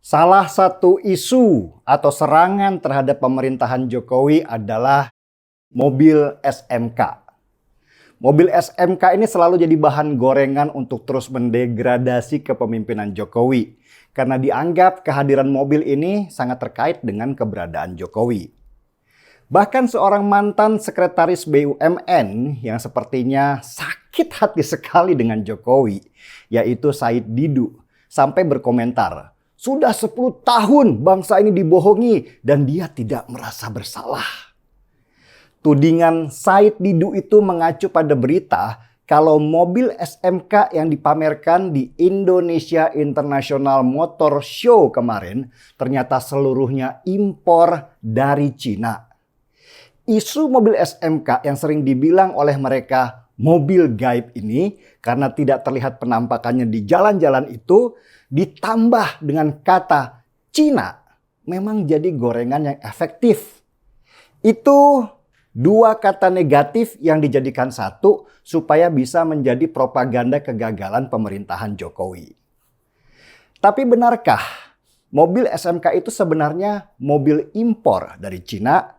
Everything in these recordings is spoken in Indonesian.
Salah satu isu atau serangan terhadap pemerintahan Jokowi adalah mobil SMK. Mobil SMK ini selalu jadi bahan gorengan untuk terus mendegradasi kepemimpinan Jokowi. Karena dianggap kehadiran mobil ini sangat terkait dengan keberadaan Jokowi. Bahkan seorang mantan sekretaris BUMN yang sepertinya sakit hati sekali dengan Jokowi, yaitu Said Didu, sampai berkomentar, "Sudah 10 tahun bangsa ini dibohongi dan dia tidak merasa bersalah." Tudingan Said Didu itu mengacu pada berita kalau mobil SMK yang dipamerkan di Indonesia International Motor Show kemarin ternyata seluruhnya impor dari Cina. Isu mobil SMK yang sering dibilang oleh mereka mobil gaib ini karena tidak terlihat penampakannya di jalan-jalan itu ditambah dengan kata Cina memang jadi gorengan yang efektif. Itu dua kata negatif yang dijadikan satu supaya bisa menjadi propaganda kegagalan pemerintahan Jokowi. Tapi benarkah mobil SMK itu sebenarnya mobil impor dari Cina?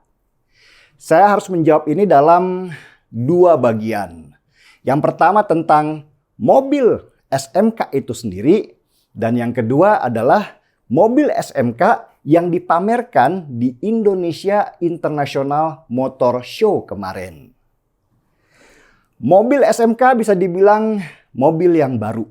Saya harus menjawab ini dalam dua bagian. Yang pertama tentang mobil SMK itu sendiri, dan yang kedua adalah mobil SMK yang dipamerkan di Indonesia International Motor Show kemarin. Mobil SMK bisa dibilang mobil yang baru.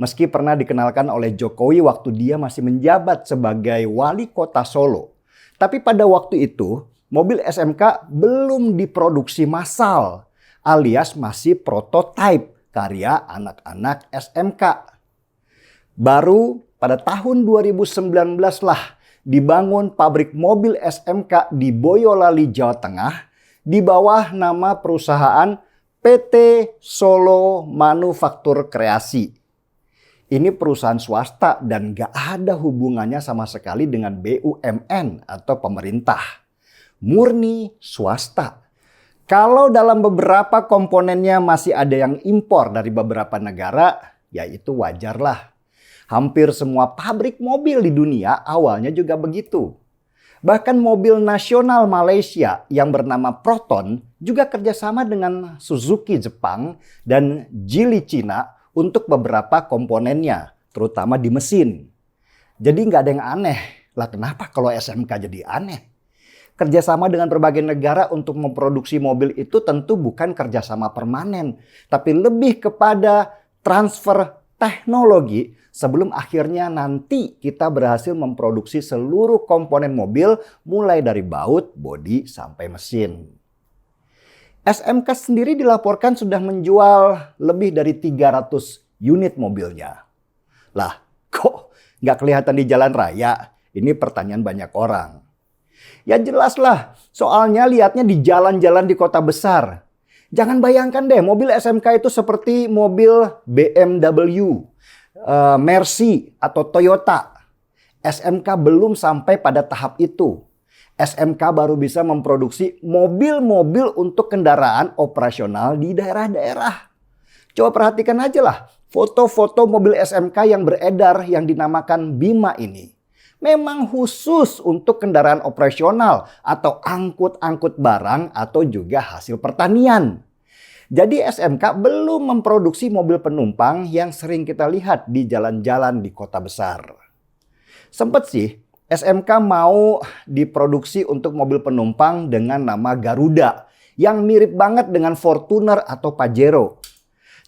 Meski pernah dikenalkan oleh Jokowi waktu dia masih menjabat sebagai wali kota Solo. Tapi pada waktu itu, mobil SMK belum diproduksi massal, alias masih prototipe karya anak-anak SMK. Baru pada tahun 2019 lah dibangun pabrik mobil SMK di Boyolali, Jawa Tengah di bawah nama perusahaan PT Solo Manufaktur Kreasi. Ini perusahaan swasta dan gak ada hubungannya sama sekali dengan BUMN atau pemerintah. Murni swasta. Kalau dalam beberapa komponennya masih ada yang impor dari beberapa negara, ya itu wajarlah. Hampir semua pabrik mobil di dunia awalnya juga begitu. Bahkan mobil nasional Malaysia yang bernama Proton juga kerjasama dengan Suzuki Jepang dan Geely Cina untuk beberapa komponennya, terutama di mesin. Jadi nggak ada yang aneh. Lah kenapa kalau SMK jadi aneh? Kerjasama dengan berbagai negara untuk memproduksi mobil itu tentu bukan kerjasama permanen, tapi lebih kepada transfer teknologi sebelum akhirnya nanti kita berhasil memproduksi seluruh komponen mobil mulai dari baut, bodi, sampai mesin. SMK sendiri dilaporkan sudah menjual lebih dari 300 unit mobilnya. Lah, kok nggak kelihatan di jalan raya? Ini pertanyaan banyak orang. Ya jelaslah, soalnya lihatnya di jalan-jalan di kota besar. Jangan bayangkan deh mobil SMK itu seperti mobil BMW, Mercy atau Toyota. SMK belum sampai pada tahap itu. SMK baru bisa memproduksi mobil-mobil untuk kendaraan operasional di daerah-daerah. Coba perhatikan aja lah foto-foto mobil SMK yang beredar yang dinamakan Bima ini. Memang khusus untuk kendaraan operasional atau angkut-angkut barang atau juga hasil pertanian. Jadi SMK belum memproduksi mobil penumpang yang sering kita lihat di jalan-jalan di kota besar. Sempet sih SMK mau diproduksi untuk mobil penumpang dengan nama Garuda yang mirip banget dengan Fortuner atau Pajero.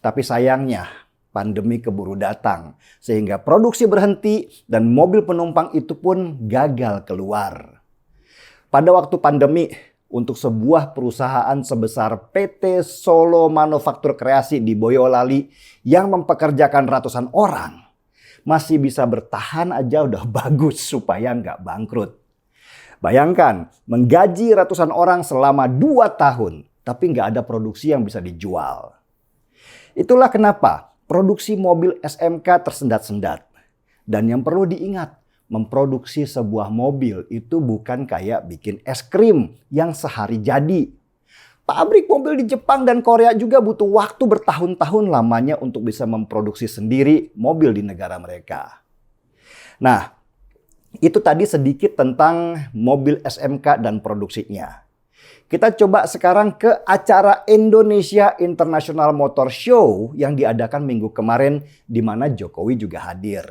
Tapi sayangnya pandemi keburu datang sehingga produksi berhenti dan mobil penumpang itu pun gagal keluar. Pada waktu pandemi, untuk sebuah perusahaan sebesar PT Solo Manufaktur Kreasi di Boyolali yang mempekerjakan ratusan orang, masih bisa bertahan aja udah bagus supaya nggak bangkrut. Bayangkan, menggaji ratusan orang selama 2 tahun, tapi nggak ada produksi yang bisa dijual. Itulah kenapa produksi mobil SMK tersendat-sendat. Dan yang perlu diingat, memproduksi sebuah mobil itu bukan kayak bikin es krim yang sehari jadi. Pabrik mobil di Jepang dan Korea juga butuh waktu bertahun-tahun lamanya untuk bisa memproduksi sendiri mobil di negara mereka. Nah, Itu tadi sedikit tentang mobil SMK dan produksinya. Kita coba sekarang ke acara Indonesia International Motor Show yang diadakan minggu kemarin di mana Jokowi juga hadir.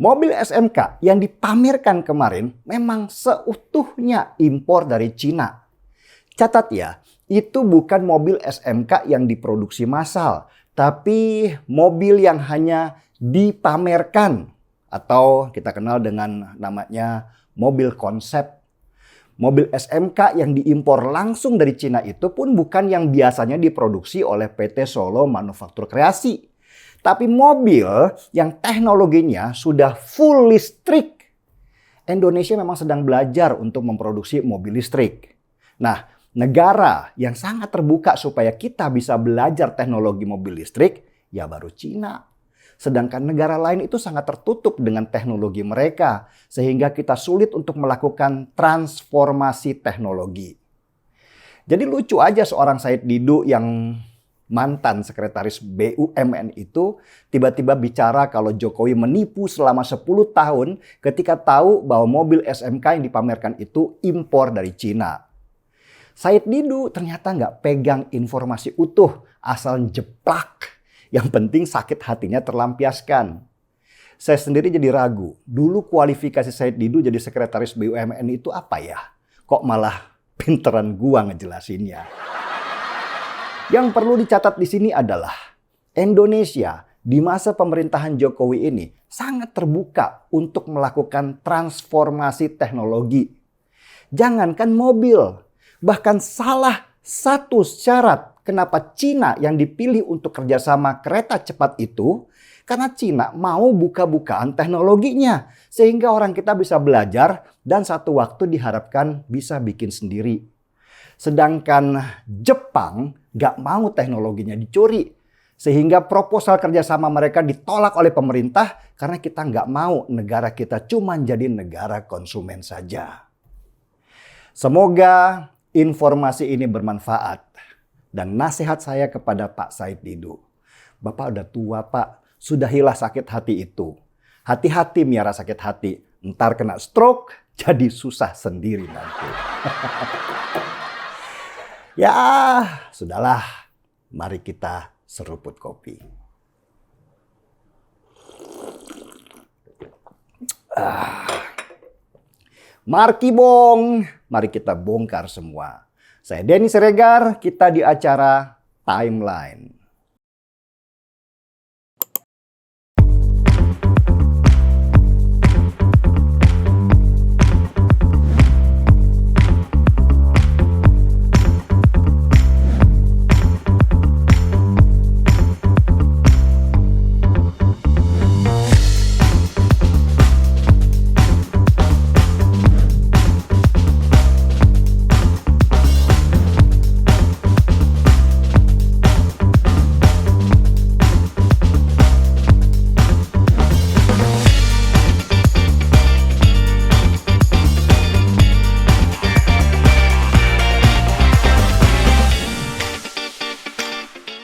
Mobil SMK yang dipamerkan kemarin memang seutuhnya impor dari Cina. Catat ya, itu bukan mobil SMK yang diproduksi massal, tapi mobil yang hanya dipamerkan atau kita kenal dengan namanya mobil konsep. Mobil SMK yang diimpor langsung dari Cina itu pun bukan yang biasanya diproduksi oleh PT Solo Manufaktur Kreasi. Tapi mobil yang teknologinya sudah full listrik. Indonesia memang sedang belajar untuk memproduksi mobil listrik. Nah, negara yang sangat terbuka supaya kita bisa belajar teknologi mobil listrik, ya baru Cina. Sedangkan negara lain itu sangat tertutup dengan teknologi mereka, sehingga kita sulit untuk melakukan transformasi teknologi. Jadi lucu aja seorang Said Didu yang mantan sekretaris BUMN itu tiba-tiba bicara kalau Jokowi menipu selama 10 tahun ketika tahu bahwa mobil SMK yang dipamerkan itu impor dari Cina. Said Didu ternyata nggak pegang informasi utuh, asal jeplak. Yang penting sakit hatinya terlampiaskan. Saya sendiri jadi ragu, dulu kualifikasi Said Didu jadi sekretaris BUMN itu apa ya? Kok malah pinteran gua ngejelasinnya. Yang perlu dicatat di sini adalah Indonesia di masa pemerintahan Jokowi ini sangat terbuka untuk melakukan transformasi teknologi. Jangankan mobil, bahkan salah satu syarat kenapa Cina yang dipilih untuk kerjasama kereta cepat itu, karena Cina mau buka-bukaan teknologinya. Sehingga orang kita bisa belajar dan satu waktu diharapkan bisa bikin sendiri. Sedangkan Jepang gak mau teknologinya dicuri. Sehingga proposal kerjasama mereka ditolak oleh pemerintah karena kita gak mau negara kita cuma jadi negara konsumen saja. Semoga informasi ini bermanfaat. Dan nasihat saya kepada Pak Said Didu. Bapak udah tua Pak, sudahilah sakit hati itu. Hati-hati miara sakit hati. Ntar kena stroke, jadi susah sendiri nanti. Ya, sudahlah. Mari kita seruput kopi. Marki Bong, mari kita bongkar semua. Saya Denny Siregar, kita di acara Timeline.